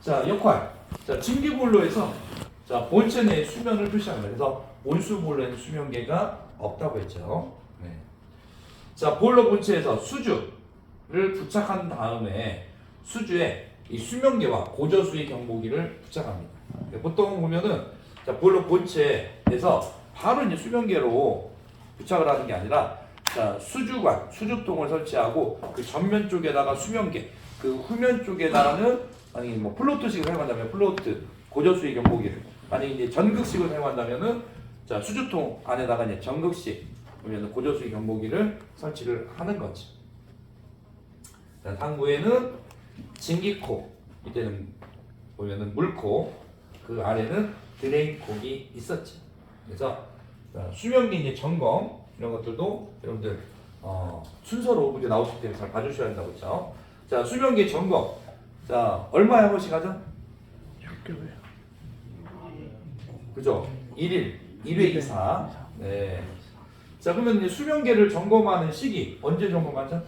자, 역할. 자, 증기보일러에서 자, 본체 내 수면을 표시합니다. 그래서 온수보일러에는 수면계가 없다고 했죠. 네. 자, 보일러 본체에서 수주를 부착한 다음에 수주에 이 수면계와 고저수위 경보기를 부착합니다. 보통 보면은 자, 보일러 본체에서 바로 이제 수면계로 부착을 하는 게 아니라 자, 수주관, 수주통을 설치하고 그 전면 쪽에다가 수면계, 그 후면 쪽에다가는 아니 뭐 플로트식을 사용한다면 플로트, 고저수위 경보기를 만약에 이제 전극식을 사용한다면은 자, 수주통 안에다가 이제 전극식 보면은 고저수위 경보기를 설치를 하는 거지. 자, 상부에는 증기코, 이때는 보면은 물코, 그 아래는 드레인콕이 있었지. 그래서 수면기 이제 점검 이런 것들도 여러분들 순서로 문제 나오기 때문에 잘 봐주셔야 한다고 했죠. 자, 수면기 점검. 자, 얼마에 한 번씩 하죠? 6개월. 그죠? 1일, 1회 이상. 네. 자, 그러면 이제 수면계를 점검하는 시기 언제 점검하죠?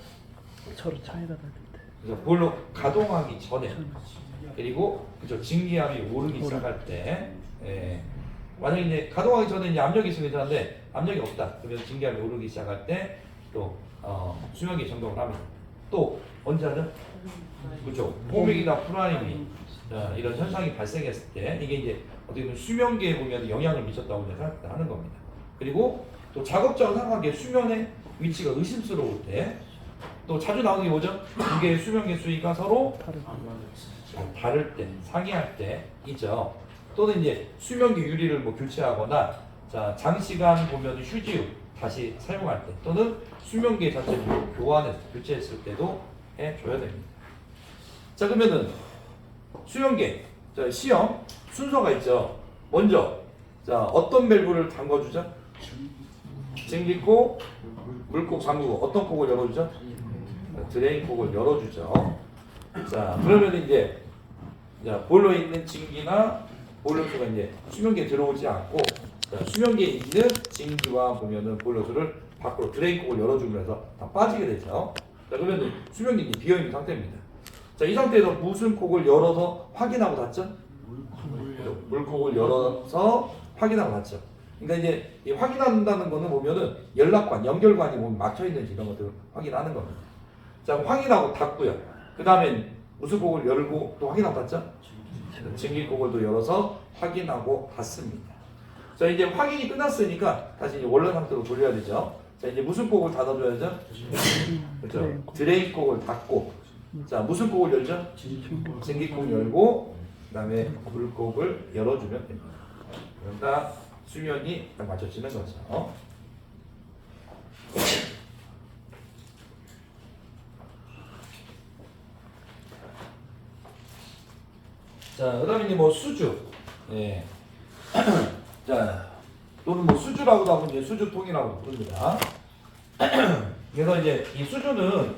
서로 차이가 날 때. 그래서 보일러 가동하기 전에. 그리고 그죠? 증기압이 오르기 시작할 때. 예. 만약에 이제 가동하기 전에 이제 압력이 있으면 괜찮은데 압력이 없다. 그러면 증기압이 오르기 시작할 때 또 수면계 점검을 합니다. 또 언제 하죠? 그렇죠. 포믹이나 프라임이 이런 현상이 발생했을 때 이게 이제 어떻게 보면 수면계에 보면 영향을 미쳤다고 생각하는 겁니다. 그리고 또 작업자와 생각하기에 수면의 위치가 의심스러울 때 또 자주 나오는 게 뭐죠? 두 개의 수면계 수위가 서로 다를 때, 상이할 때 있죠. 또는 이제 수면계 유리를 뭐 교체하거나 자, 장시간 보면 휴지 후 다시 사용할 때 또는 수면계 자체를 교환해서 교체했을 때도 해줘야 됩니다. 자, 그러면은 수면계 자, 시험 순서가 있죠. 먼저 자, 어떤 밸브를 잠궈주죠? 증기콕, 물콕 잠그고 어떤 kok을 열어주죠? 드레인콕을 열어주죠. 자, 그러면 이제 자, 보일러에 있는 증기나 보일러수가 이제 수면계에 들어오지 않고 자, 수면계에 있는 증기와 보면은 보일러수를 밖으로 드레인콕을 열어주면서 다 빠지게 되죠. 자, 그러면 수면계는 비어있는 상태입니다. 자, 이 상태에서 무슨 콕을 열어서 확인하고 닫죠? 물콕을 열어서 확인하고 닫죠. 그러니까 이제 이 확인한다는 거는 보면은 연락관, 연결관이 보면 막혀 있는지 이런 것들을 확인하는 겁니다. 자, 확인하고 닫고요. 그 다음에 무슨 콕을 열고 또 확인하고 닫죠? 증기콕을 또 열어서 확인하고 닫습니다. 자, 이제 확인이 끝났으니까 다시 이제 원래 상태로 돌려야 되죠. 자, 이제 무슨 kok을 닫아줘야죠? 그렇죠. 드레인콕을 닫고, 자, 무슨 kok을 열죠? 증기콕 열고, 그다음에 물콕을 열어주면 됩니다. 그러다 수면이 딱 맞춰지는 거죠. 자, 그다음에 이제 뭐 수주, 예. 자, 또는 뭐 수주라고도 하고 이제 수주통이라고 부릅니다. 그래서 이제 이 수주는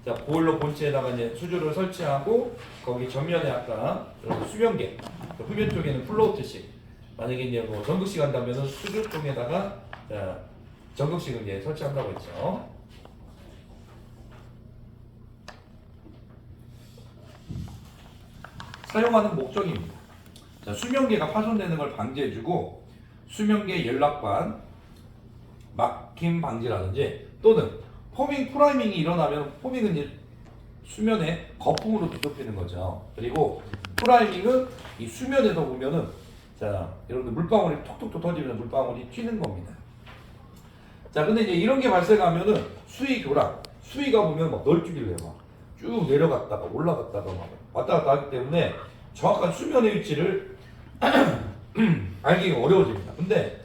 자, 보일러 본체에다가 이제 수주를 설치하고 거기 전면에 아까 수면계, 후면 쪽에는 플로트식, 만약에 이제 뭐 전극식 한다면은 수주 쪽에다가 자, 전극식을 이제 설치한다고 했죠. 사용하는 목적입니다. 자, 수면계가 파손되는 걸 방지해주고 수면계 연락관 막힘 방지라든지 또는 포밍 프라이밍이 일어나면 포밍은 이제 수면에 거품으로 뒤덮이는 거죠. 그리고 프라이밍은 이 수면에서 보면은 자, 여러분들 물방울이 톡톡톡 터지면서 물방울이 튀는 겁니다. 자, 근데 이제 이런 게 발생하면은 수위 교락, 수위가 보면 막 널뛰길래요. 막 쭉 내려갔다가 올라갔다가 막 왔다 갔다 하기 때문에 정확한 수면의 위치를 알기가 어려워집니다. 근데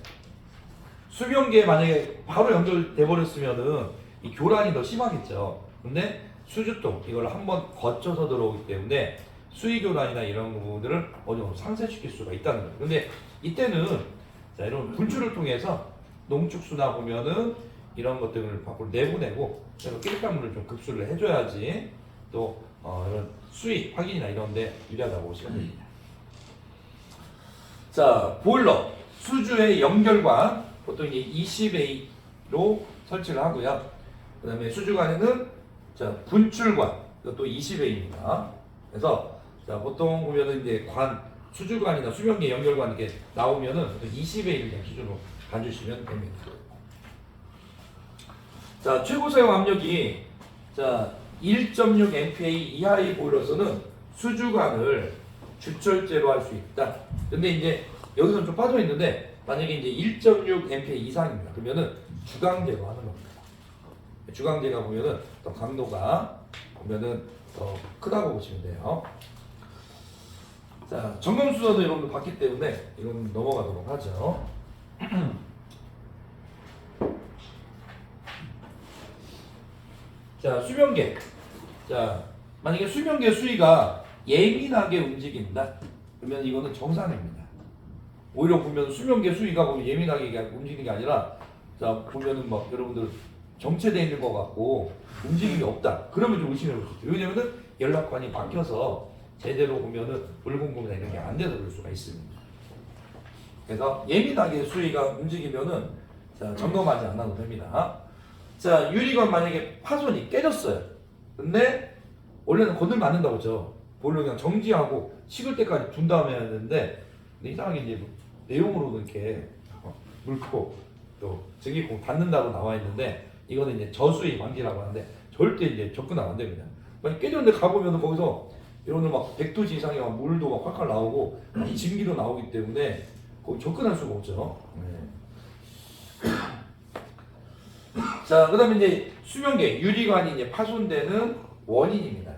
수면계에 만약에 바로 연결돼 버렸으면은 이 교란이 더 심하겠죠. 근데 수주통 이걸 한번 거쳐서 들어오기 때문에 수위 교란이나 이런 부분들을 어느 정도 상쇄시킬 수가 있다는 거예요. 근데 이때는 자, 이런 분출을 통해서 농축수나 보면은 이런 것들을 밖으로 내보내고 그래서 깨끗한 물을 좀 급수를 해줘야지 또 이런 수위 확인이나 이런데 유리하다고 보시면 됩니다. 자, 보일러 수주의 연결관 보통 이제 20A로 설치를 하고요. 그다음에 수주관에는 자, 분출관 이것도 20A입니다. 그래서 자, 보통 보면은 이제 수주관이나 수명계 연결관 이렇게 나오면은 20의 1 그냥 기준으로 봐주시면 됩니다. 자, 최고 사용 압력이 자 1.6 MPa 이하의 보일러서는 수주관을 주철제로 할 수 있다. 근데 이제 여기서는 좀 빠져 있는데 만약에 이제 1.6 MPa 이상입니다. 그러면은 주강제로 하는 겁니다. 주강제가 보면은 더 강도가 보면은 더 크다고 보시면 돼요. 자, 점검 순서도 여러분들 봤기 때문에 이건 넘어가도록 하죠. 자, 수명계. 자, 만약에 수명계 수위가 예민하게 움직인다. 그러면 이거는 정상입니다. 오히려 보면 수명계 수위가 보면 예민하게 움직이는 게 아니라 자, 보면은 막 여러분들 정체되어 있는 것 같고 움직임이 없다. 그러면 좀 의심해 볼 수 있죠. 왜냐면은 연락관이 막혀서 제대로 보면은 불공급이나 이런 게 안 돼서 그럴 수가 있습니다. 그래서 예민하게 수위가 움직이면은 자, 점검하지 않아도 됩니다. 자, 유리관 만약에 파손이 깨졌어요. 근데 원래는 건들면 안 된다고 했죠. 보일러 그냥 정지하고 식을 때까지 둔 다음에 해야 되는데 이상하게 이제 내용으로는 이렇게 물고 또 증기통 닫는다고 나와 있는데 이거는 이제 저수위 방지라고 하는데 절대 이제 접근하면 안 됩니다. 만약 깨졌는데 가보면 거기서 이런 막 100도씨 이상의 물도 막 활활 나오고 증기도 나오기 때문에 거기 접근할 수가 없죠. 네. 자, 그다음에 이제 수명계 유리관이 이제 파손되는 원인입니다.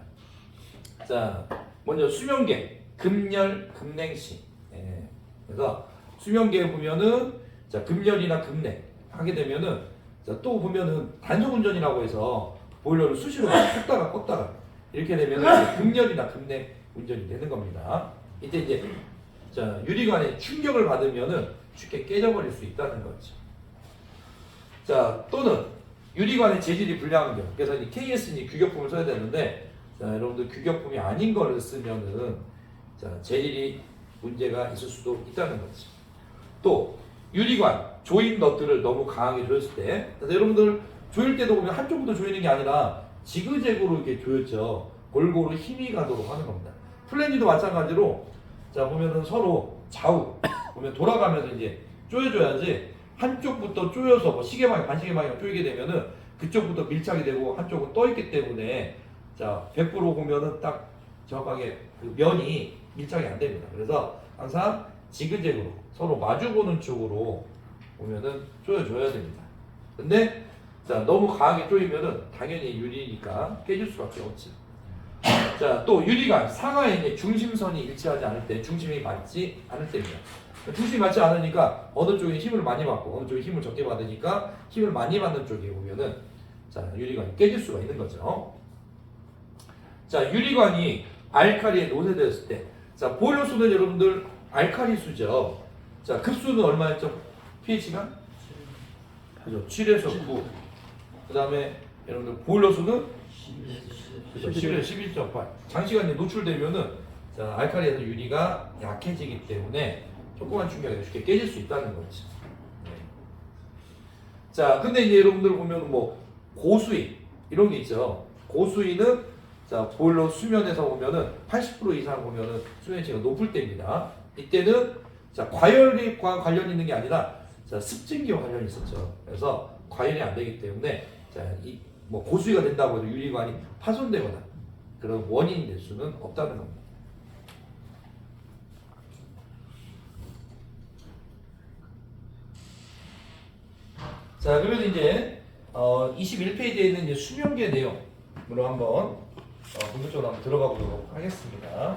자, 먼저 수명계 급열 급냉시. 예. 그래서 수명계에 보면은 자 급열이나 급냉 하게 되면은 자, 또 보면은 단속 운전이라고 해서 보일러를 수시로 켰다가 껐다가 이렇게 되면은 급열이나 급냉 운전이 되는 겁니다. 이때 이제 자 유리관에 충격을 받으면은 쉽게 깨져버릴 수 있다는 거죠. 자, 또는 유리관의 재질이 불량한 경우. 그래서 이 KS니 규격품을 써야 되는데, 자, 여러분들 규격품이 아닌 거를 쓰면은, 자, 재질이 문제가 있을 수도 있다는 거죠. 또, 유리관, 조인 너트를 너무 강하게 조였을 때, 그래서 여러분들 조일 때도 보면 한쪽부터 조이는 게 아니라 지그재그로 이렇게 조였죠. 골고루 힘이 가도록 하는 겁니다. 플랜지도 마찬가지로, 자, 보면은 서로 좌우, 보면 돌아가면서 이제 조여줘야지, 한쪽부터 조여서 뭐 시계방향, 반시계방향 조이게 되면은 그쪽부터 밀착이 되고 한쪽은 떠 있기 때문에 자 100% 보면은 딱 정확하게 그 면이 밀착이 안 됩니다. 그래서 항상 지그재그로 서로 마주보는 쪽으로 보면은 조여줘야 됩니다. 근데 자 너무 강하게 조이면은 당연히 유리니까 깨질 수밖에 없죠. 자 또 유리관 상하에 이제 중심선이 일치하지 않을 때 중심이 맞지 않을 때입니다. 중심이 맞지 않으니까 어느 쪽에 힘을 많이 받고 어느 쪽에 힘을 적게 받으니까 힘을 많이 받는 쪽에 보면은 자 유리관이 깨질 수가 있는 거죠. 자 유리관이 알카리에 노쇠되었을 때 자 보일러 수는 여러분들 알카리 수죠. 자 급수는 얼마였죠? pH가 그죠? 7에서 9. 그다음에 여러분들 보일러 수는 10에서 11.8. 장시간 노출되면은 자 알카리에서 유리가 약해지기 때문에 조그만 충격에 쉽게 깨질 수 있다는 거지. 네. 자, 근데 이제 여러분들 보면 뭐 고수위 이런 게 있죠. 고수위는 자 보일러 수면에서 보면은 80% 이상 보면은 수면치가 높을 때입니다. 이때는 자 과열과 관련 있는 게 아니라 자 습진기와 관련이 있었죠. 그래서 과열이 안 되기 때문에 자 이 뭐 고수위가 된다고 해도 유리관이 파손되거나 그런 원인이 될 수는 없다는 겁니다. 자, 그러면 이제 21페이지에 있는 이제 수명계 내용으로 한번 본격적으로 한번 들어가 보도록 하겠습니다.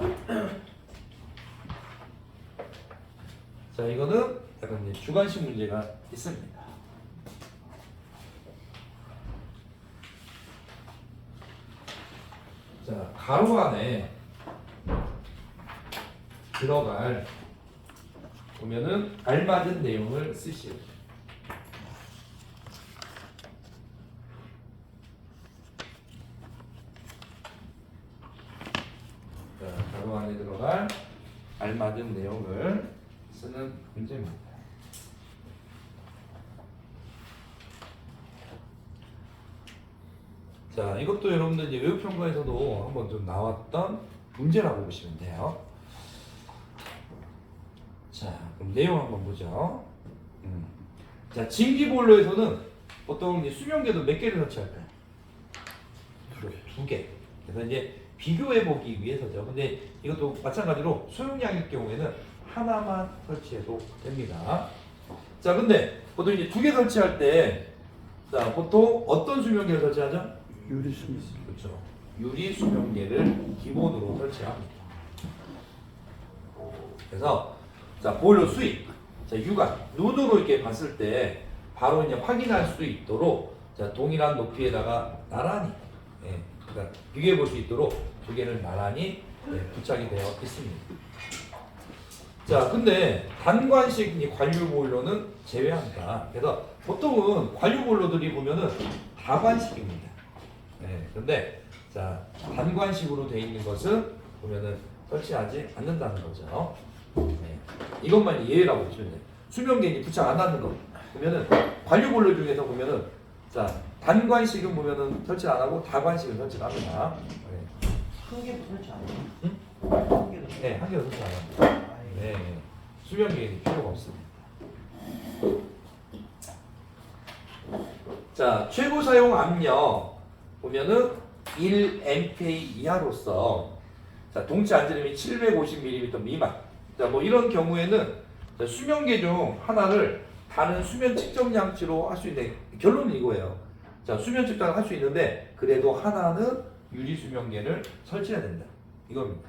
자, 이거는 약간 이제 주관식 문제가 있습니다. 자, 가로 안에 들어갈 보면은 알맞은 내용을 쓰시오. 가로 안에 들어갈 알맞은 내용을 쓰는 문제입니다. 자, 이것도 여러분들 이제 외국평가에서도 한번 좀 나왔던 문제라고 보시면 돼요. 자, 그럼 내용 한번 보죠. 자, 진기보일러에서는 보통 이제 수명계도 몇 개를 설치할까요? 두 개. 그래서 이제 비교해 보기 위해서죠. 근데 이것도 마찬가지로 소용량일 경우에는 하나만 설치해도 됩니다. 자, 근데 보통 이제 두 개 설치할 때, 자, 보통 어떤 수명계를 설치하죠? 유리 수명. 그렇죠. 유리 수명계를 기본으로 설치합니다. 그래서 자, 보일러 수위, 자, 육안 눈으로 이렇게 봤을 때 바로 이제 확인할 수 있도록 자, 동일한 높이에다가 나란히, 예, 그러니까 비교해 볼 수 있도록 두 개를 나란히 부착이 되어 있습니다. 자, 근데 단관식 이 관유 보일러는 제외한다. 그래서 보통은 관유 보일러들이 보면은 다관식입니다. 네, 그런데 자, 단관식으로 되어 있는 것은 보면은 설치하지 않는다는 거죠. 네, 이것만 예외라고 보시면 돼요. 수명계니 부착 안 하는 거 보면은 관유 보일러 중에서 보면은 자, 단관식은 보면은 설치 안 하고 다관식은 설치 합니다. 네. 한 개도 설치 안 해요? 응? 한 개도 네, 한 개도 설치 안 합니다. 아예. 네, 수명계획이 필요가 없습니다. 자, 최고 사용 압력 보면은 1MPa 이하로서 자, 동체 안전음이 750mm 미만. 자, 뭐 이런 경우에는 자, 수명계 중 하나를 다른 수면 측정 장치로 할 수 있는 결론은 이거예요. 자, 수면 측정을 할 수 있는데 그래도 하나는 유리 수명계를 설치해야 된다. 이겁니다.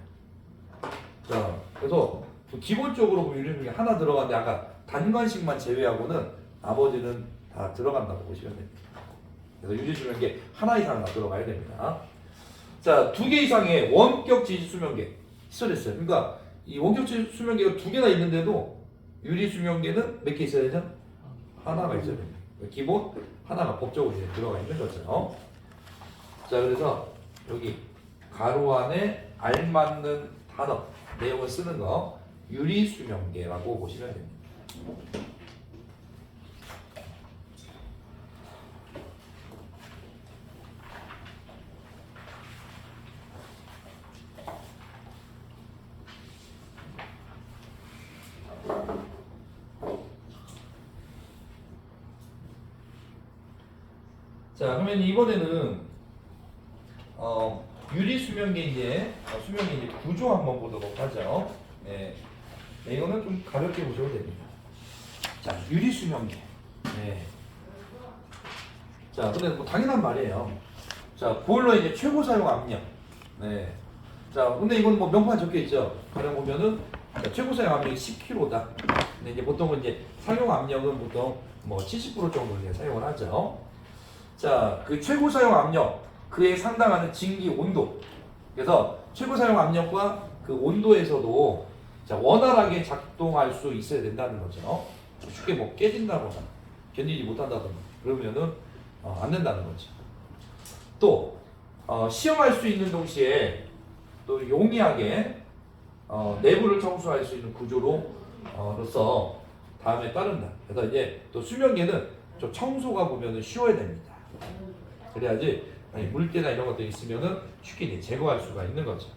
자, 그래서 기본적으로 보면 유리 수명계 하나 들어가는데 아까 단관식만 제외하고는 나머지는 다 들어간다고 보시면 됩니다. 그래서 유리 수명계 하나 이상은 다 들어가야 됩니다. 자, 두 개 이상의 원격 지지 수명계 시설했어요. 그러니까 이 원격 지지 수명계가 두 개나 있는데도 유리 수명계는 몇 개 있어야 되죠? 하나가 있어야 됩니다. 기본 하나가 법적으로 이제 들어가 있는 거죠. 자, 그래서 여기 가로 안에 알맞는 단어 내용을 쓰는 거 유리 수명계라고 보시면 됩니다. 자, 그러면 이번에는 유리 수명계 이제 수명계 이제 구조 한번 보도록 하죠. 네, 네, 이거는 좀 가볍게 보셔도 됩니다. 자, 유리 수명계. 네. 자, 근데 뭐 당연한 말이에요. 자, 보일러 이제 최고 사용 압력. 네. 자, 근데 이건 뭐 명판 적혀 있죠. 가령 보면은 자, 최고 사용 압력이 10kg다. 근데 이제 보통은 이제 사용 압력은 보통 뭐 70% 정도 이제 사용을 하죠. 자, 그 최고 사용 압력, 그에 상당하는 증기 온도. 그래서 최고 사용 압력과 그 온도에서도 자, 원활하게 작동할 수 있어야 된다는 거죠. 쉽게 뭐 깨진다거나 견디지 못한다거나 그러면은 안 된다는 거죠. 또 시험할 수 있는 동시에 또 용이하게 내부를 청소할 수 있는 구조로서 다음에 따른다. 그래서 이제 또 수명계는 좀 청소가 보면은 쉬워야 됩니다. 그래야지 물때나 이런 것들이 있으면은 쉽게 이제 제거할 수가 있는 거죠.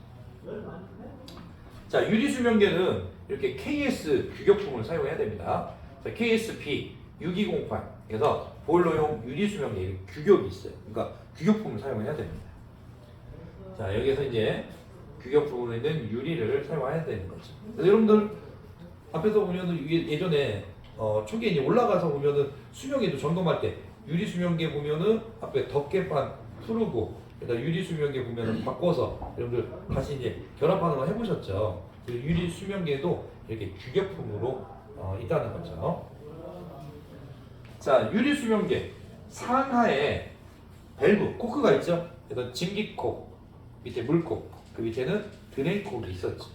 자, 유리 수명계는 이렇게 KS 규격품을 사용해야 됩니다. 자, KSP 6208. 그래서 보일러용 유리 수명계 규격이 있어요. 그러니까 규격품을 사용해야 됩니다. 자, 여기서 이제 규격품으로 있는 유리를 사용해야 되는 거죠. 그래서 여러분들 앞에서 보면은 예전에 초기에 이제 올라가서 보면은 수명계도 점검할 때 유리 수명계 보면은 앞에 덮개판 풀고 그다음 유리 수명계 보면은 바꿔서 여러분들 다시 이제 결합하는 거 해보셨죠? 그 유리 수명계도 이렇게 규격품으로 있다는 거죠. 자, 유리 수명계 상하에 밸브 코크가 있죠. 그래서 증기콕 밑에 물콕 그 밑에는 드레인콕이 있었죠.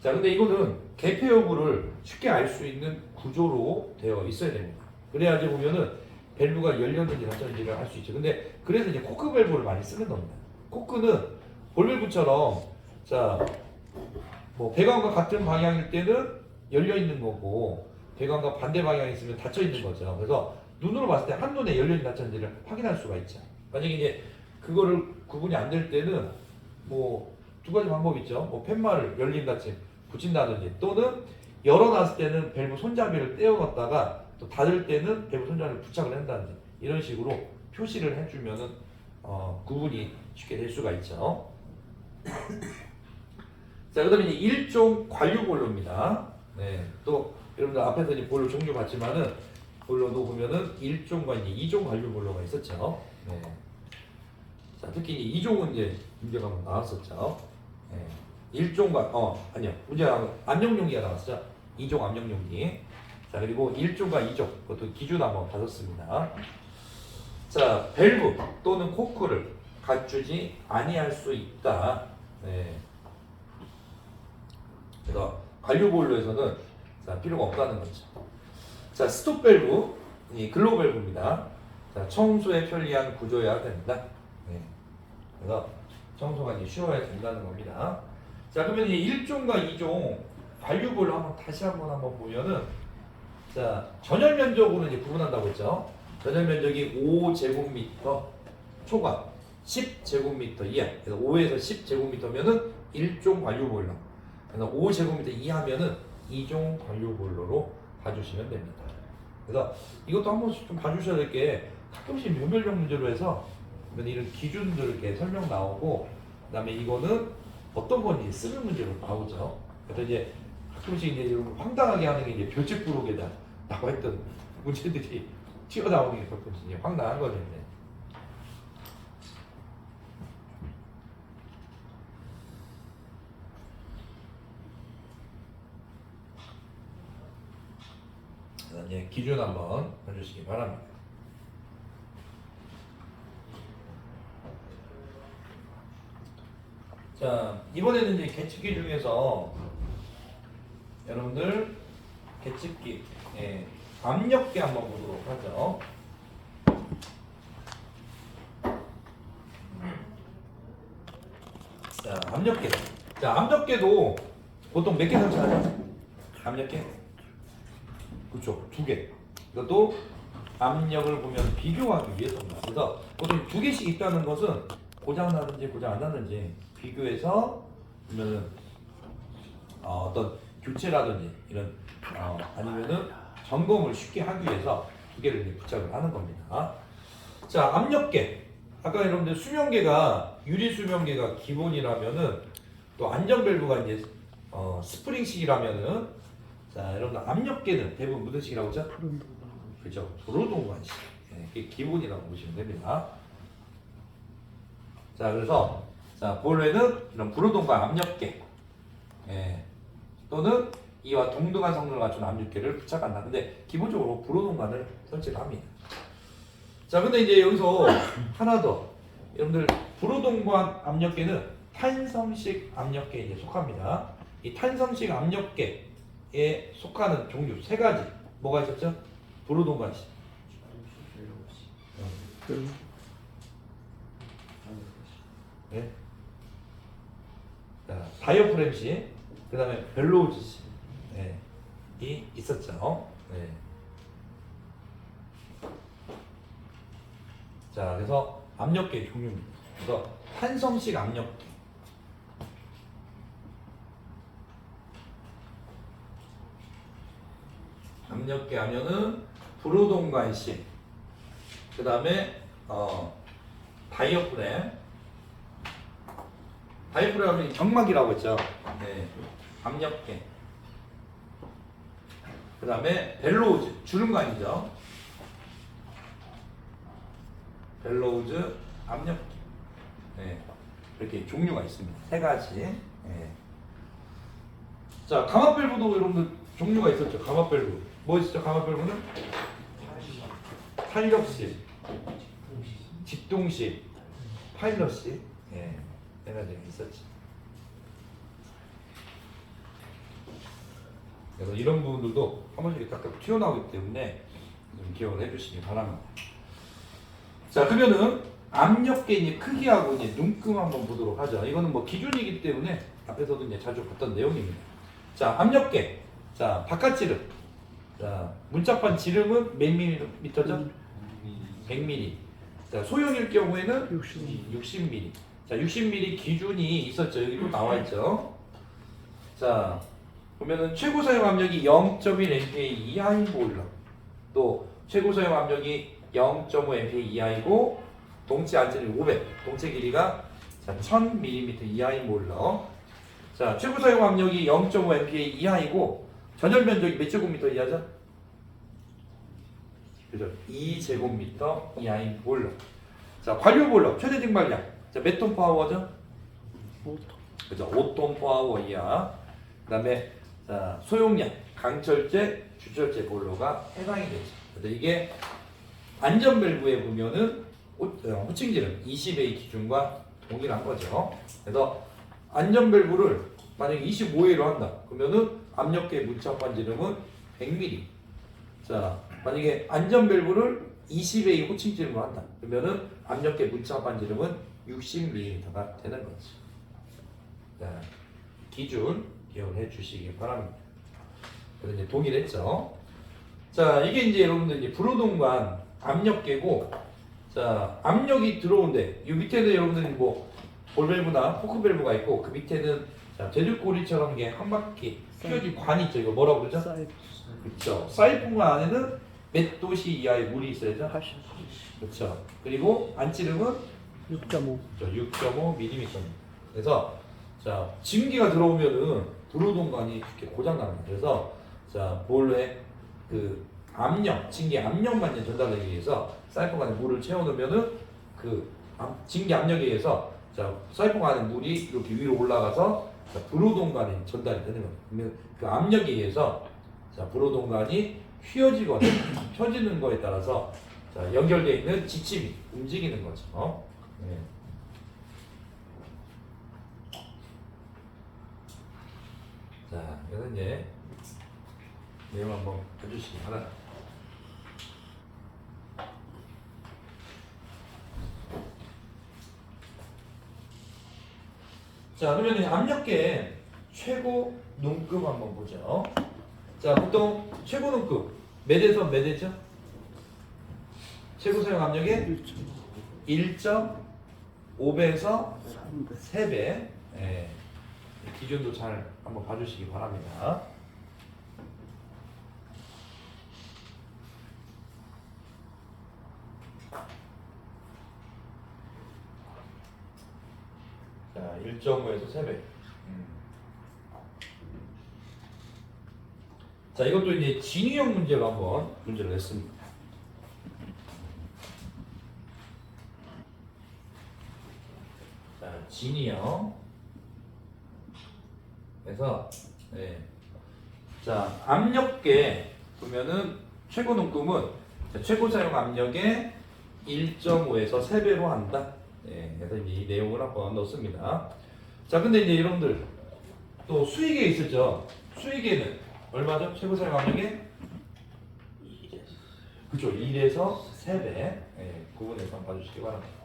자, 근데 이거는 개폐 여부를 쉽게 알 수 있는 구조로 되어 있어야 됩니다. 그래야지 보면은 밸브가 열렸는지 닫혔는지를 알 수 있죠. 근데 그래서 이제 코크 밸브를 많이 쓰는 겁니다. 코크는 볼 밸브처럼 자, 뭐 배관과 같은 방향일 때는 열려 있는 거고 배관과 반대 방향이 있으면 닫혀 있는 거죠. 그래서 눈으로 봤을 때 한눈에 열렸는지 닫혔는지를 확인할 수가 있죠. 만약에 이제 그거를 구분이 안 될 때는 뭐 두 가지 방법이 있죠. 뭐 팻말을 열림 닫힘 붙인다든지 또는 열어놨을 때는 밸브 손잡이를 떼어놨다가 또 닫을 때는 밸브 손잡이를 부착을 한다든지 이런 식으로 표시를 해주면은 구분이 쉽게 될 수가 있죠. 자, 그다음에 이제 일종 관류 볼로입니다. 네, 또 여러분들 앞에서 이제 볼로 종류 봤지만은 볼로도 보면은 1종과 이제 2종 관류 볼로가 있었죠. 네. 자, 특히 이제 2종은 이제 문제가 한번 나왔었죠. 네. 1종과 아니요, 문제가 압력용기가 나왔었죠. 2종 압력용기. 자, 그리고 1종과 2종 그것도 기준 한번 봐줬습니다. 자, 밸브 또는 코크를 갖추지 아니할 수 있다. 네. 그래서 관류 볼로에서는 자, 필요가 없다는 거죠. 자, 스톱 밸브, 이 글로 밸브입니다. 자, 청소에 편리한 구조여야 된다. 네. 그래서 청소가 이제 쉬워야 된다는 겁니다. 자, 그러면 이 1종과 2종 관류 볼로 한번 다시 한번 보면은 자, 전열 면적으로 이제 구분한다고 했죠. 전열 면적이 5제곱미터 초과 10제곱미터 이하. 그래서 5에서 10제곱미터면은 1종 관류 보일러. 그래서 5제곱미터 이하면은 2종 관류 보일러로 봐주시면 됩니다. 그래서 이것도 한 번씩 좀 봐주셔야 될 게 가끔씩 묘별적 문제로 해서 이런 기준들 이렇게 설명 나오고 그다음에 이거는 어떤 건지 쓰는 문제로 나오죠. 그래서 이제 가끔씩 이제 좀 황당하게 하는 게 이제 별집 부록에다 라고 했던 문제들이 튀어나오는 게 가끔씩 이제 황당한 거죠. 이제. 이제 기준 한번 봐주시기 바랍니다. 자, 이번에는 이제 계측기 중에서 여러분들 계측기 압력계 한번 보도록 하죠. 자, 압력계. 자, 압력계도 보통 몇 개 설치하죠? 압력계? 그렇죠, 2개. 이것도 압력을 보면 비교하기 위해서입니다. 그래서 보통 2개씩 있다는 것은 고장 나든지 고장 안 나든지 비교해서 보면은 어떤 교체라든지 이런 아니면은 점검을 쉽게 하기 위해서 2개를 이제 부착을 하는 겁니다. 자, 압력계. 아까 여러분들 수명계가 유리 수명계가 기본이라면은 또 안전 밸브가 이제 스프링식이라면은 자, 여러분들 압력계는 대부분 무슨 식이라고 하죠? 그렇죠. 브로동관식. 이게 기본이라고 보시면 됩니다. 자, 그래서 자, 볼에는 이런 브로동관 압력계 또는 이와 동등한 성능을 갖춘 압력계를 부착한다. 근데 기본적으로 브로동관을 설치를 합니다. 자, 근데 이제 여기서 하나 더 여러분들 브로동관 압력계는 탄성식 압력계에 이제 속합니다. 이 탄성식 압력계에 속하는 종류 3가지 뭐가 있었죠? 브로동관식. 네. 자, 다이어프램식, 그 다음에 벨로우즈식 이 있었죠. 네. 자, 그래서 압력계 종류입니다. 그래서 탄성식 압력계, 압력계 하면은 브로동관식, 그 다음에 다이어프램. 다이어프램 하면 경막이라고 했죠. 네. 압력계. 그 다음에 벨로우즈, 주름관이죠. 벨로우즈, 압력계. 네. 이렇게 종류가 있습니다. 3가지. 네. 자, 감압 밸브도 여러분들 종류가 있었죠. 감압 밸브. 뭐 있었죠? 감압 밸브는? 탄력식, 직동식, 파일럿식. 네. 3가지가 있었지. 그래서 이런 부분들도 한 번씩 딱딱 튀어나오기 때문에 좀 기억을 해주시기 바랍니다. 자, 그러면은 압력계 이제 크기하고 이제 눈금 한번 보도록 하죠. 이거는 뭐 기준이기 때문에 앞에서도 이제 자주 봤던 내용입니다. 자, 압력계. 자, 바깥 지름. 자, 문짝판 지름은 몇 밀리미터죠? 100mm. 자, 소형일 경우에는 60mm. 자, 60mm 기준이 있었죠. 여기 또 나와 있죠. 자, 보면은 최고 사용 압력이 0.1 MPa 이하인 보일러. 또 최고 사용 압력이 0.5 MPa 이하이고 동체 안질이 500, 동체 길이가 자, 1000mm 이하인 보일러. 자, 최고 사용 압력이 0.5 MPa 이하이고 전열 면적이 몇 제곱미터 이하죠? 그죠? 2제곱미터 이하인 보일러. 자, 관료 보일러 최대 증발량. 자, 몇 톤 파워죠? 5톤. 그죠? 5톤 파워 이하. 그다음에 자, 소용량, 강철제, 주철제 보일러가 해당이 되죠. 근데 이게 안전 밸브에 보면은 호칭지름 20A 기준과 동일한 거죠. 그래서 안전 밸브를 만약에 25A로 한다. 그러면은 압력계 문차 반지름은 100mm. 자, 만약에 안전 밸브를 20A 호칭지름으로 한다. 그러면은 압력계 문차 반지름은 60mm가 되는 거죠. 자, 기준 기억해 주시기 바랍니다. 그래서 이제 동일했죠. 자, 이게 이제 여러분들 이제 불호동관 압력계고, 자, 압력이 들어온데 이 밑에는 여러분들이 뭐 볼밸브나 포크밸브가 있고 그 밑에는 자, 제주꼬리처럼 이게 한 바퀴 휘어진 관이 있죠. 이거 뭐라고 그러죠? 사이즈 그렇죠. 사이폰관 안에는 몇 도씨 이하의 물이 있어야죠. 80. 그렇죠. 그리고 안찌름은 6.5. 6.5mm. 그래서 자, 증기가 들어오면은 불호동관이 이렇게 고장 납니다. 그래서 자, 볼에 그 압력, 증기 압력만 이제 전달하기 위해서 사이폰 안에 물을 채워놓으면은 그 증기 압력에 의해서 자, 사이폰 안에 물이 이렇게 위로 올라가서 자, 불호동관이 전달이 되는 겁니다. 그러면 그 압력에 의해서 자, 불호동관이 휘어지거나 펴지는 거에 따라서 자, 연결되어 있는 지침이 움직이는 거죠. 네. 자, 그래서 이제 내용 한번 봐주시기 바랍니다. 자, 그러면 압력계 최고 눈급 한번 보죠. 자, 보통 최고 눈급 몇에서 몇 회죠? 최고 사용 압력의 1.5배에서 3배. 3배. 예. 기준도 잘 한번 봐주시기 바랍니다. 자, 1.5에서 3배. 자, 이것도 이제 진위형 문제로 한번 문제를 냈습니다. 자, 진위형. 그래서 네. 자, 압력계 보면은 최고 눈금은 최고 사용 압력의 1.5에서 3배로 한다. 네, 그래서 이 내용을 한번 넣습니다. 자, 근데 이제 여러분들 또 수위계 있었죠. 수위계는 얼마죠? 최고 사용 압력의 그죠? 1에서 3배. 네, 구분해서 한번 봐주시기 바랍니다.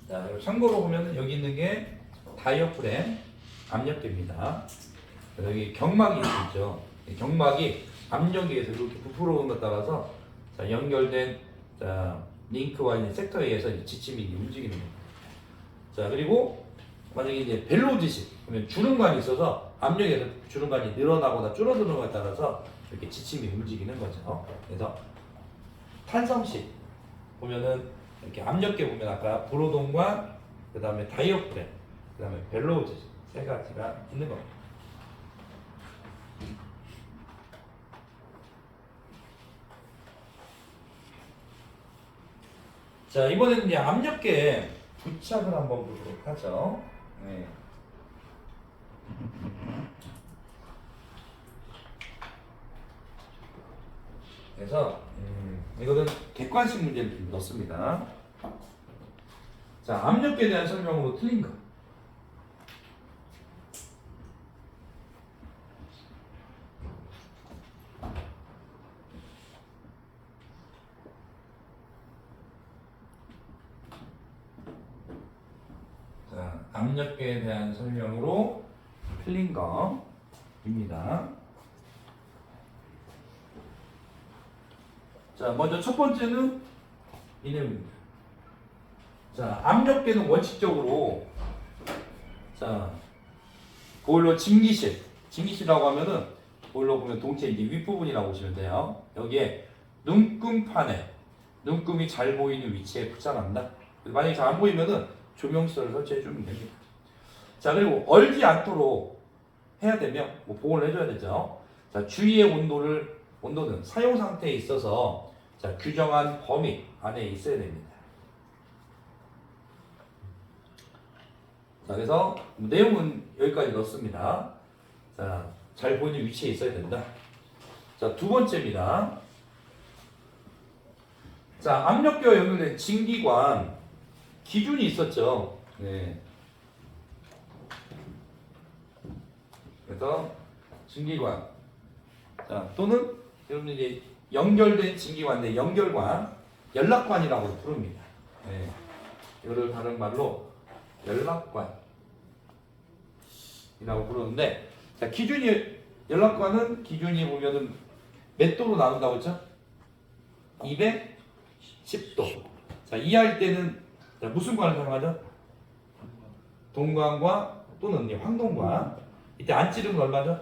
자, 참고로 보면 여기 있는 게 다이어프램 압력계입니다. 여기 경막이 있죠. 이 경막이 압력에 의해서 이렇게 부풀어 오는 것 따라서 자, 연결된 자, 링크와 있는 섹터에 의해서 이제 지침이 움직이는 겁니다. 자, 그리고 만약에 이제 벨로지식 그러면 주름관이 있어서 압력에서 주름관이 늘어나거나 줄어드는 것에 따라서 이렇게 지침이 움직이는 거죠. 그래서 탄성식 보면은 이렇게 압력계 보면 아까 불호동관, 그 다음에 다이어프램, 그 다음에 벨로우즈 세 가지가 있는 겁니다. 자, 이번에는 이제 압력계 부착을 한번 보도록 하죠. 네. 그래서 이거는 객관식 문제를 좀 넣습니다. 자, 압력계에 대한 설명으로 틀린 거. 압력계에 대한 설명으로 필링검입니다. 자, 먼저 첫 번째는 이 내용입니다. 자, 압력계는 원칙적으로 자, 보일러 증기실이라고 하면은 보일러 보면 동체 이제 윗부분이라고 보시면 돼요. 여기에 눈금판에 눈금이 잘 보이는 위치에 부착합니다. 만약에 잘 안 보이면은 조명시설을 설치해 주면 됩니다. 자, 그리고 얼지 않도록 해야 되면 뭐 보온을 해줘야 되죠. 자, 주위의 온도는 사용 상태에 있어서 자, 규정한 범위 안에 있어야 됩니다. 자, 그래서 내용은 여기까지 넣습니다. 자, 잘 보이는 위치에 있어야 된다. 자, 두 번째입니다. 자, 압력계와 연결된 진기관 기준이 있었죠. 네. 그래서 진기관 자, 또는 여러분들 이제 연결된 진기관인데 연결관, 연락관이라고 부릅니다. 네. 이거를 다른 말로 연락관이라고 부르는데, 자, 연락관은 기준이 보면은 몇 도로 나눈다고 했죠? 210도. 자, 이하일 때는 자, 무슨 관을 사용하죠? 동관과 또는 이제 황동관. 이때 안찌름은 얼마죠?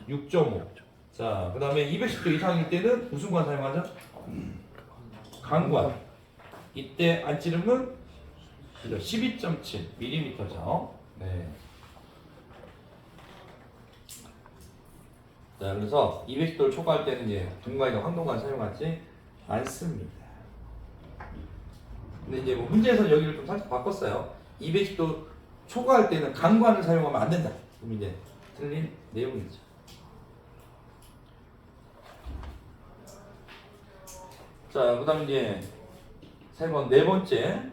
6.5. 자, 그 다음에 210도 이상일 때는 무슨 관 사용하죠? 강관. 이때 안찌름은 12.7mm죠. 네. 자, 그래서 210도를 초과할 때는 이제 동관이나 황동관 사용하지 않습니다. 근데 이제 뭐 문제에서 여기를 좀 살짝 바꿨어요. 210도 초과할 때는 강관을 사용하면 안 된다. 그럼 이제 틀린 내용이죠. 자, 그 다음에 이제 네 번째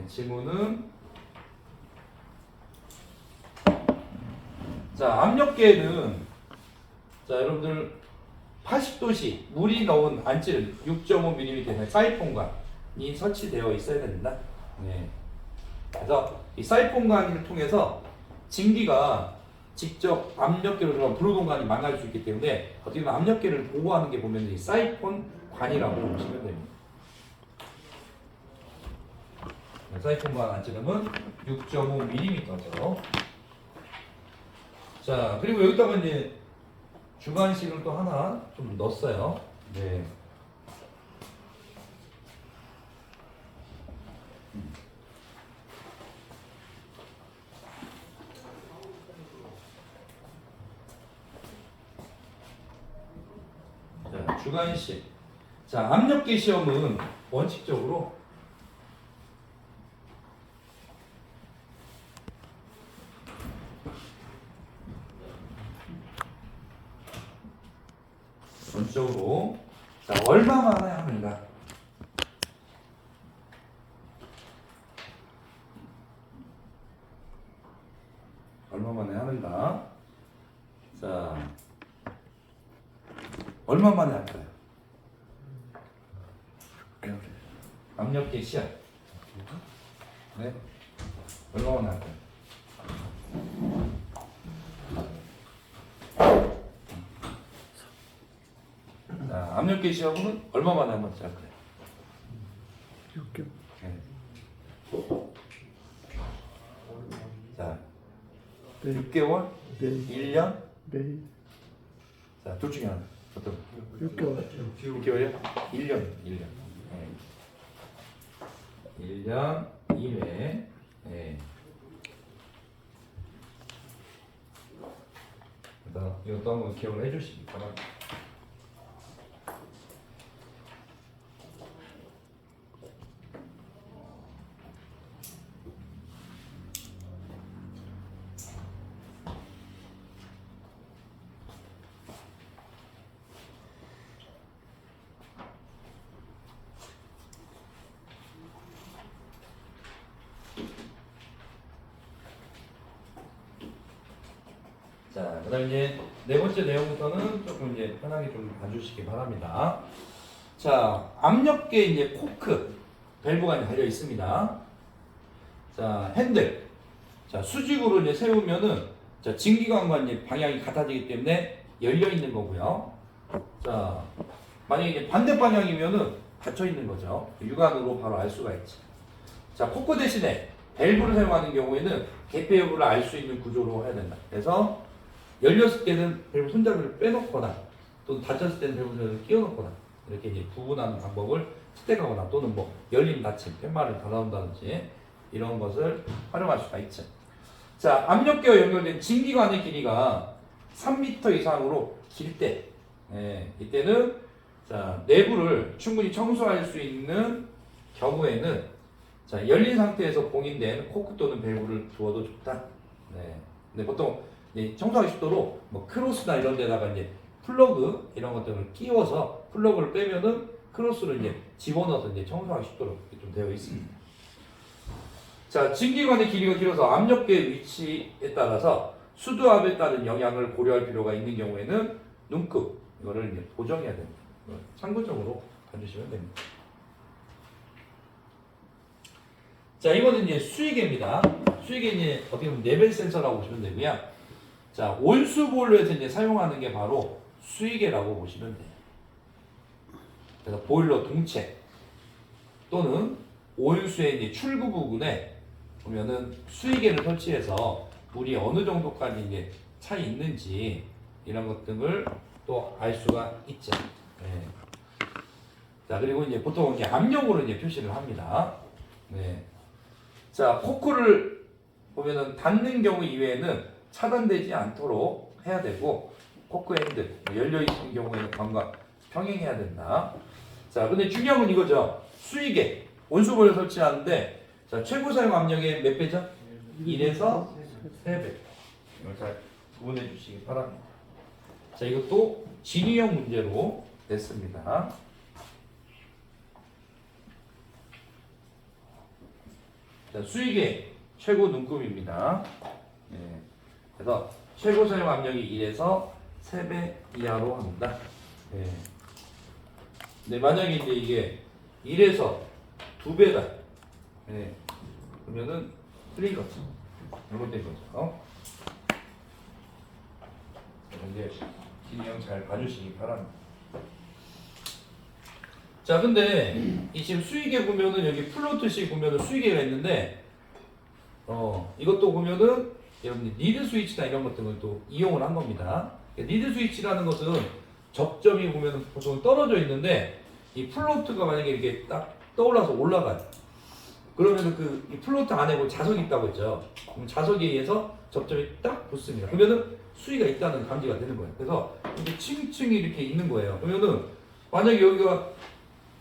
질문은 자, 압력계는 자, 여러분들 80도씨 물이 넣은 안찌름 6.5mm의 사이폰관이 설치되어 있어야 된다. 네. 그래서 이 사이폰관을 통해서 증기가 직접 압력계로 들어간 불호동관이 망가질 수 있기 때문에 어떻게 보면 압력계를 보호하는 게 보면 이 사이폰관이라고 보시면 됩니다. 사이폰관 안찌름은 6.5mm죠. 자, 그리고 여기다가 이제 주관식을 또 하나 좀 넣었어요. 네. 자, 주관식. 자, 압력계 시험은 원칙적으로 자, 얼마 만에 하는가? 얼마 만에 하는가? 자, 얼마 만에 할까요? 압력계 시합. 네? 얼마 만에 할까요? 자, 압력계 시험은 얼마 만에 한 번씩 할까요? 6개월. 네. 자, 네. 6개월? 네. 1년? 매일. 자, 둘 중에 하나. 어떤? 6개월. 6개월이요? 1년. 네. 1년 이외에 네. 이것도 한번 기억을 해주시기 바랍니다. 자, 그다음 이제 네 번째 내용부터는 조금 이제 편하게 좀 봐주시기 바랍니다. 자, 압력계 이제 코크 밸브가 달려 있습니다. 자, 핸들. 자, 수직으로 이제 세우면은 자, 진기관과 이제 방향이 같아지기 때문에 열려 있는 거고요. 자, 만약에 이제 반대 방향이면은 닫혀 있는 거죠. 육안으로 바로 알 수가 있죠. 자, 코크 대신에 밸브를 사용하는 경우에는 개폐 여부를 알 수 있는 구조로 해야 된다. 그래서 열렸을 때는 밸브 손잡이를 빼놓거나 또는 닫혔을 때는 밸브 손잡이를 끼워놓거나 이렇게 이제 구분하는 방법을 채택하거나 또는 뭐 열림 닫힘, 팻말을 닫아온다든지 이런 것을 활용할 수가 있죠. 자, 압력계와 연결된 진기관의 길이가 3m 이상으로 길 때, 이때는 자, 내부를 충분히 청소할 수 있는 경우에는 자, 열린 상태에서 봉인된 코크 또는 밸브를 두어도 좋다. 네. 근데 보통 청소하기 쉽도록 뭐 크로스나 이런 데다가 이제 플러그 이런 것들을 끼워서 플러그를 빼면은 크로스를 이제 집어넣어서 이제 청소하기 쉽도록 좀 되어 있습니다. 자, 진기관의 길이가 길어서 압력계의 위치에 따라서 수두압에 따른 영향을 고려할 필요가 있는 경우에는 눈급 이거를 이제 보정해야 됩니다. 참고적으로 봐주시면 됩니다. 자, 이거는 이제 수위계입니다. 수위계 이제 어떻게 보면 레벨 센서라고 보시면 되고요. 자, 온수 보일러에서 이제 사용하는 게 바로 수위계라고 보시면 돼요. 그래서 보일러 동체 또는 온수의 이제 출구 부분에 보면은 수위계를 설치해서 물이 어느 정도까지 이제 차 있는지 이런 것 등을 또 알 수가 있죠. 네. 자, 그리고 이제 보통 이제 압력으로 이제 표시를 합니다. 네. 자, 코크를 보면은 닫는 경우 이외에는 차단되지 않도록 해야 되고, 코크 핸들 열려 있는 경우에는 관과 평행해야 된다. 자, 근데 중요한 건 이거죠. 수위계 온수보일러 설치하는데 자, 최고 사용 압력의 몇 배죠? 1에서 3배. 이걸 잘 구분해 주시기 바랍니다. 자, 이것도 진위형 문제로 냈습니다. 자, 수위계 최고 눈금입니다. 네. 그래서 최고 사용 압력이 1에서 3배 이하로 합니다. 네. 네, 만약에 이제 이게 1에서 2배다. 네. 그러면은 틀린 거죠. 잘못된 거죠. 이제 진영 잘 봐주시기 바랍니다. 자, 근데 이 지금 수위계 보면은 여기 플로트식 보면은 수위계가 있는데, 이것도 보면은 여러분들 리드 스위치나 이런 것들은 또 이용을 한 겁니다. 리드 스위치라는 것은 접점이 보면은 보통 떨어져 있는데 이 플로트가 만약에 이렇게 딱 떠올라서 올라가요. 그러면은 이 플로트 안에 뭐 자석이 있다고 했죠. 그럼 자석에 의해서 접점이 딱 붙습니다. 그러면은 수위가 있다는 감지가 되는 거예요. 그래서 이렇게 층층이 이렇게 있는 거예요. 그러면은 만약에 여기가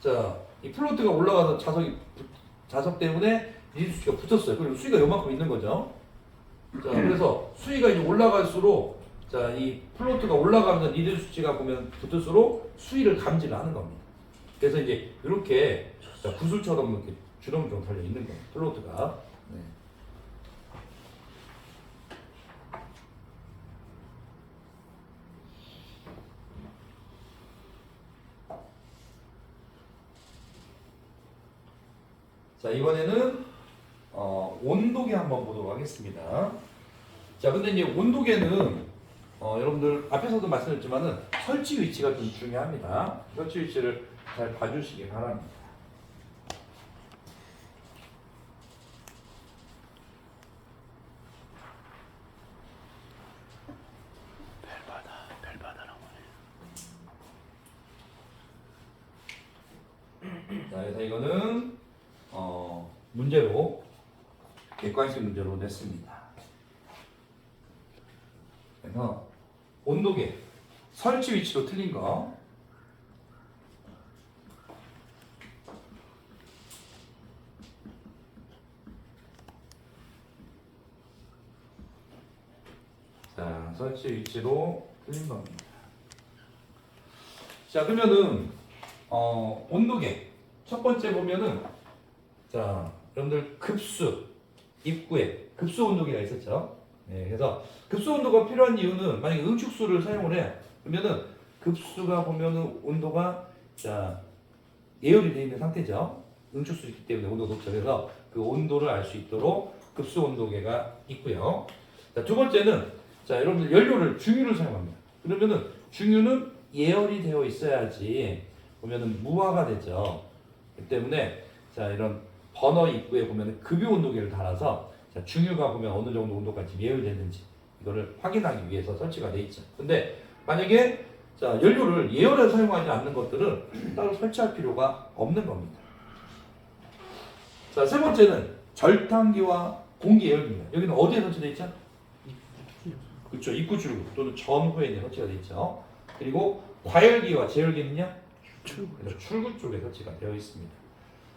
자, 이 플로트가 올라가서 자석 때문에 리드 수치가 붙었어요. 그리고 수위가 요만큼 있는 거죠. 자, 그래서 수위가 이제 올라갈수록 자, 이 플로트가 올라가면서 리드 수치가 보면 붙을수록 수위를 감지를 하는 겁니다. 그래서 이제 이렇게 자, 구슬처럼 이렇게 주렁주렁 달려 있는 거예요. 플로트가. 네. 자, 이번에는 온도계 한번 보도록 하겠습니다. 자, 근데 이제 온도계는 여러분들 앞에서도 말씀드렸지만은 설치 위치가 좀 중요합니다. 설치 위치를 잘 봐주시기 바랍니다. 별바다라고 해. 자, 그래서 이거는 문제로 객관식 문제로 냈습니다. 그래서 온도계 설치 위치도 틀린 거. 자, 설치 위치로 틀린 겁니다. 자, 그러면은 온도계 첫 번째 보면은 자, 여러분들 급수 입구에 급수 온도계가 있었죠. 네, 그래서 급수 온도가 필요한 이유는 만약에 응축수를 사용을 해요. 그러면은 급수가 보면은 온도가 자 예열이 되어 있는 상태죠. 응축수 있기 때문에 온도가 높죠. 그래서 그 그 온도를 알 수 있도록 급수 온도계가 있고요. 자, 두 번째는 자, 여러분들 연료를 중유를 사용합니다. 그러면은 중유는 예열이 되어 있어야지 보면은 무화가 되죠. 그 때문에 자, 이런 버너 입구에 보면은 급유 온도계를 달아서 자, 중유가 보면 어느 정도 온도까지 예열됐는지 이거를 확인하기 위해서 설치가 돼 있죠. 근데 만약에 자, 연료를 예열에 사용하지 않는 것들은 따로 설치할 필요가 없는 겁니다. 자, 세 번째는 절탄기와 공기 예열기입니다. 여기는 어디에 설치되어 있죠? 그렇죠. 입구 출구 또는 전후에 이제 설치가 되어 있죠. 그리고 과열기와 제열기는요? 출구 쪽에 설치가 되어 있습니다.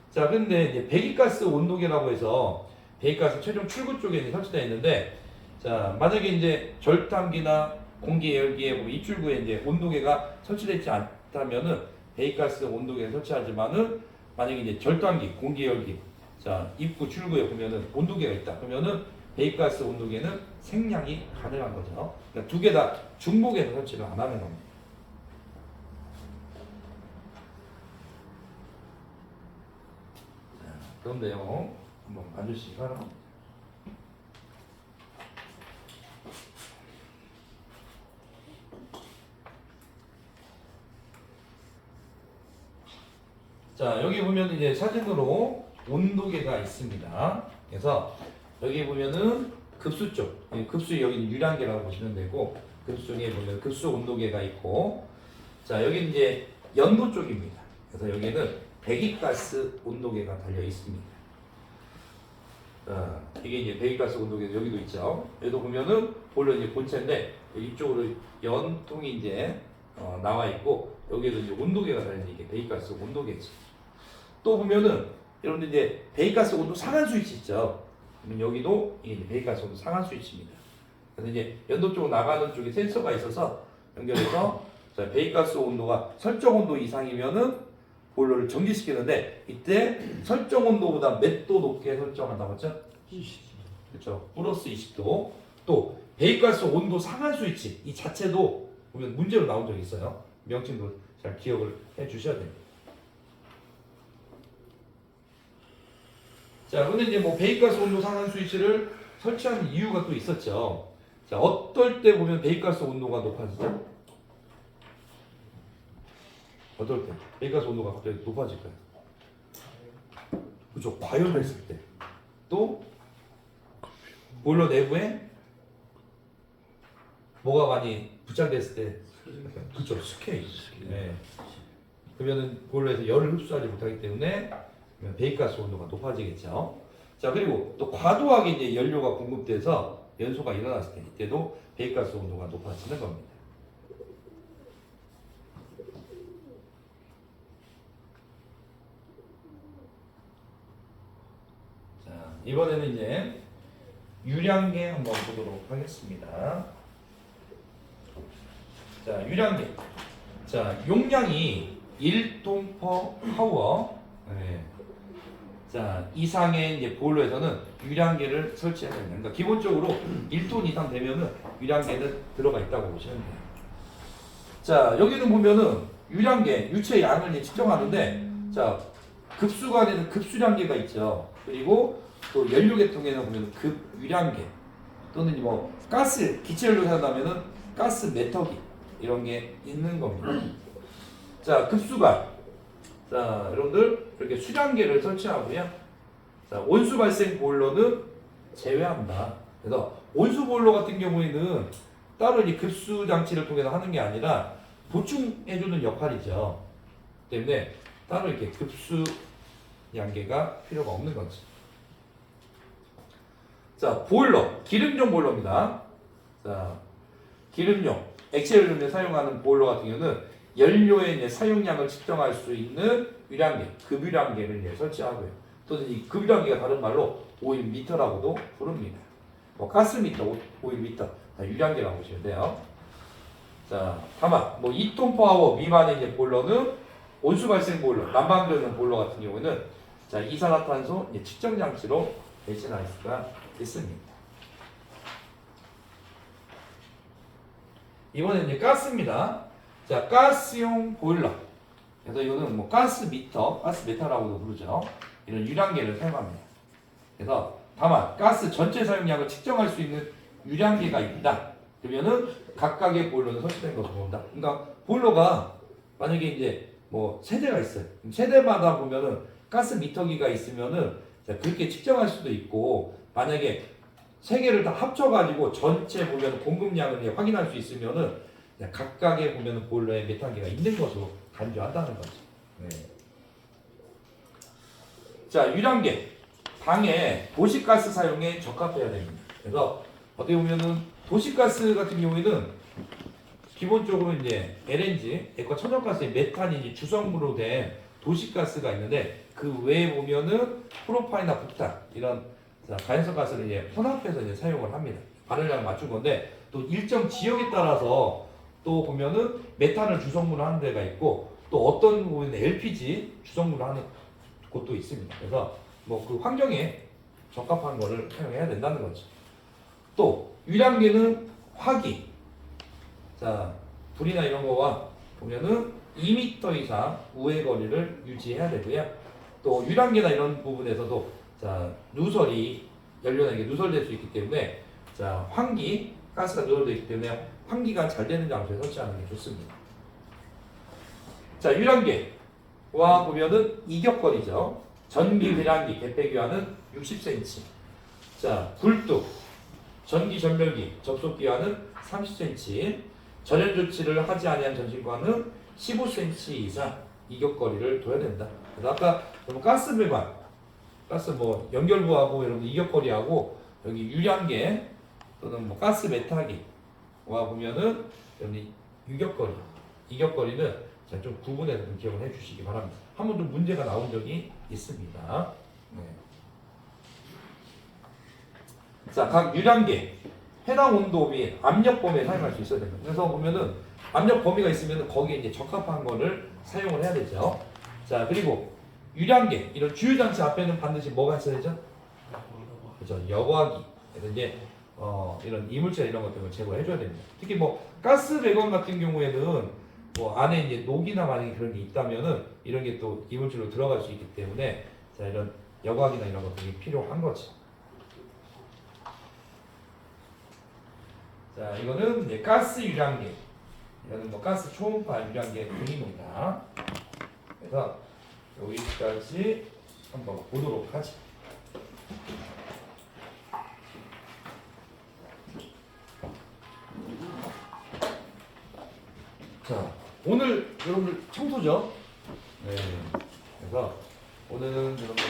자, 근데 이제 배기가스 온도계라고 해서 배기가스 최종 출구 쪽에 이제 설치되어 있는데, 자, 만약에 이제 절탄기나 공기 예열기에 보면 입출구에 이제 온도계가 설치되어 있지 않다면은 배기가스 온도계를 설치하지만은 만약에 이제 절단기, 공기 예열기, 자, 입구 출구에 보면은 온도계가 있다. 그러면은 배기가스 온도계는 생량이 가능한 거죠. 그러니까 두 개 다 중복해서 설치를 안 하는 겁니다. 자, 그런데요, 한번 봐주시기 바랍니다. 자, 여기 보면 이제 사진으로 온도계가 있습니다. 그래서 여기 보면은 급수 쪽, 급수 여기는 유량계라고 보시면 되고, 급수 쪽에 보면 급수 온도계가 있고, 자, 여기 이제 연도 쪽입니다. 그래서 여기는 배기가스 온도계가 달려 있습니다. 자, 이게 이제 배기가스 온도계 여기도 있죠. 여기도 보면은 본래 이제 본체인데 이쪽으로 연통이 이제 나와 있고, 여기에도 이제 온도계가 달려 있는 이게 배기가스 온도계지. 또 보면은 여러분들 이제 배기가스 온도 상한 스위치 있죠. 그러면 여기도 이게 배기가스 온도 상한 스위치입니다. 그래서 이제 연도 쪽으로 나가는 쪽에 센서가 있어서 연결해서 자, 배기가스 온도가 설정 온도 이상이면은 보일러를 정지시키는데 이때 설정 온도보다 몇 도 높게 설정한다고 했죠? 20. 그렇죠. 플러스 20도. 또 배기가스 온도 상한 스위치 이 자체도 보면 문제로 나온 적이 있어요. 명칭도 잘 기억을 해 주셔야 됩니다. 자, 근데 이제 뭐 배기가스 온도 상한 스위치를 설치하는 이유가 또 있었죠. 자, 어떨 때 보면 배기가스 온도가 높아지죠? 어떨 때? 배기가스 온도가 갑자기 높아질까요? 그죠? 과열했을 때. 또 보일러 내부에 뭐가 많이 부착됐을 때. 그죠? 스케일. 네. 그러면은 보일러에서 열을 흡수하지 못하기 때문에 배기가스 온도가 높아지겠죠. 자, 그리고 또 과도하게 이제 연료가 공급돼서 연소가 일어났을 때 이때도 배기가스 온도가 높아지는 겁니다. 자, 이번에는 이제 유량계 한번 보도록 하겠습니다. 자, 유량계. 자, 용량이 1톤 퍼 하워. 네. 자, 이상의 이제 보일러에서는 유량계를 설치해야 됩니다. 그러니까 기본적으로 1톤 이상 되면은 유량계는 들어가 있다고 보시면 돼요. 자, 여기는 보면은 유량계, 유체 양을 이제 측정하는데, 자, 급수관에는 급수량계가 있죠. 그리고 또 연료계통에는 보면 급유량계 또는 뭐 가스, 기체연료 사용하면은 가스 메터기 이런 게 있는 겁니다. 자, 급수관. 자, 여러분들 이렇게 수량계를 설치하고요. 자, 온수 발생 보일러는 제외합니다. 그래서 온수 보일러 같은 경우에는 따로 이 급수 장치를 통해서 하는 게 아니라 보충해주는 역할이죠. 때문에 따로 이렇게 급수 양계가 필요가 없는 거지. 자, 보일러, 기름용 보일러입니다. 자, 기름용, 액체 연료를 사용하는 보일러 같은 경우는 연료의 이제 사용량을 측정할 수 있는 유량계, 급유량계를 이제 설치하고요. 또는 이 급유량계가 다른 말로 오일 미터라고도 부릅니다. 뭐 가스미터, 오일 미터, 다 유량계라고 보시면 돼요. 자, 다만 뭐 2톤 퍼아워 미만의 이제 보일러는 온수 발생 보일러, 난방전용 보일러 같은 경우에는 자, 이산화탄소 이제 측정 장치로 배치할 수가 있습니다. 이번엔 이제 가스입니다. 자, 가스용 보일러. 그래서 이거는 뭐 가스 미터라고도 부르죠. 이런 유량계를 사용합니다. 그래서 다만 가스 전체 사용량을 측정할 수 있는 유량계가 있다. 그러면은 각각의 보일러는 설치된 것으로 본다. 그러니까 보일러가 만약에 이제 뭐 세대가 있어요. 세대마다 보면은 가스 미터기가 있으면은 자, 그렇게 측정할 수도 있고 만약에 세 개를 다 합쳐가지고 전체 보면 공급량을 이제 확인할 수 있으면은 각각의 보면은 보일러에 메탄기가 있는 것으로 간주한다는 거죠. 네. 자, 유량계 방에 도시가스 사용에 적합해야 됩니다. 그래서 어떻게 보면은 도시가스 같은 경우에는 기본적으로 이제 LNG, 액화 천연가스의 메탄이 주성으로 된 도시가스가 있는데 그 외에 보면은 프로파이나 북탄 이런 가연성 가스를 이제 혼합해서 이제 사용을 합니다. 발열량을 맞춘 건데 또 일정 지역에 따라서 또 보면은 메탄을 주성분을 하는 데가 있고 또 어떤 부분에 LPG 주성분을 하는 곳도 있습니다. 그래서 뭐 그 환경에 적합한 거를 사용해야 된다는 거죠. 또 유량계는 화기, 자 불이나 이런 거와 보면은 2m 이상 우회 거리를 유지해야 되고요. 또 유량계나 이런 부분에서도 자 누설이 연료에게 누설될 수 있기 때문에 자 환기 가스가 누설되어 있기 때문에 환기가 잘 되는 장소에 설치하는 게 좋습니다. 자 유량계와 보면은 이격거리죠. 전기 배량기 개폐기와는 60cm. 자 굴뚝 전기 전멸기 접속기와는 30cm. 전연 조치를 하지 아니한 전신과는 15cm 이상 이격거리를 둬야 된다. 그래서 아까 가스 배관, 가스 뭐 연결부하고 여러분 이격거리하고 여기 유량계 또는 뭐 가스 메타기와 보면은 여기 유격거리, 이격거리는 좀 구분해서 좀 기억을 해주시기 바랍니다. 한 번도 문제가 나온 적이 있습니다. 네. 자, 각 유량계 해당 온도 및 압력 범위에 사용할 수 있어야 됩니다. 그래서 보면은 압력 범위가 있으면 거기에 이제 적합한 거를 사용을 해야 되죠. 자, 그리고 유량계 이런 주유 장치 앞에는 반드시 뭐가 있어야 되죠? 그렇죠. 여과기. 그래서 이제 이런 이물질 이런 것들을 제거해 줘야 됩니다. 특히 뭐 가스 배관 같은 경우에는 뭐 안에 이제 녹이나 만약에 그런 게 있다면은 이런 게 또 이물질로 들어갈 수 있기 때문에 자, 이런 여과기나 이런 것들이 필요한 거죠. 자, 이거는 이제 가스 유량계. 이거는 뭐 가스 초음파 유량계 등입니다. 그래서 여기까지 한번 보도록 하죠. 자, 오늘 여러분들 청소죠? 네. 그래서 오늘은 여러분들